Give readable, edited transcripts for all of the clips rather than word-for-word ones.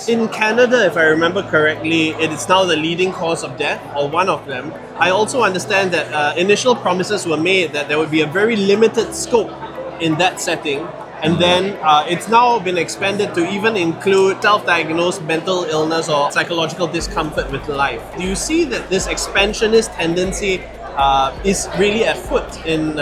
In Canada, if I remember correctly, it is now the leading cause of death, or one of them. I also understand that initial promises were made that there would be a very limited scope in that setting, and then it's now been expanded to even include self-diagnosed mental illness or psychological discomfort with life. Do you see that this expansionist tendency is really afoot in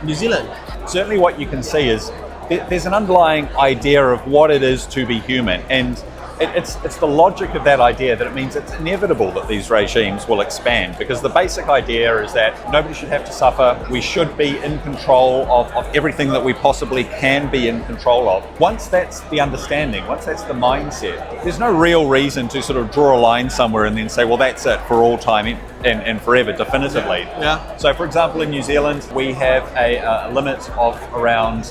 New Zealand? Certainly what you can see is there's an underlying idea of what it is to be human, and it's the logic of that idea that it means it's inevitable that these regimes will expand, because the basic idea is that nobody should have to suffer. We should be in control of everything that we possibly can be in control of. Once that's the understanding, once that's the mindset, there's no real reason to sort of draw a line somewhere and then say, well, that's it for all time and forever, definitively. Yeah. So, for example, in New Zealand, we have a limit of around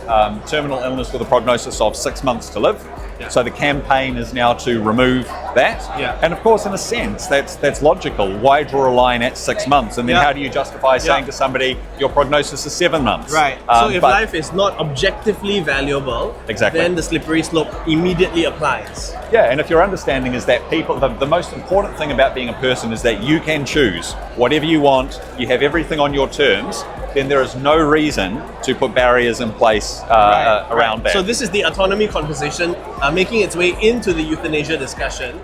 terminal illness with a prognosis of 6 months to live. Yeah. So the campaign is now to remove that. Yeah. And of course, in a sense, that's logical. Why draw a line at 6 months? And then how do you justify saying to somebody, your prognosis is 7 months? Right. So if life is not objectively valuable, then the slippery slope immediately applies. Yeah, and if your understanding is that people, the most important thing about being a person is that you can choose whatever you want, you have everything on your terms, then there is no reason to put barriers in place around that. So this is the autonomy conversation making its way into the euthanasia discussion.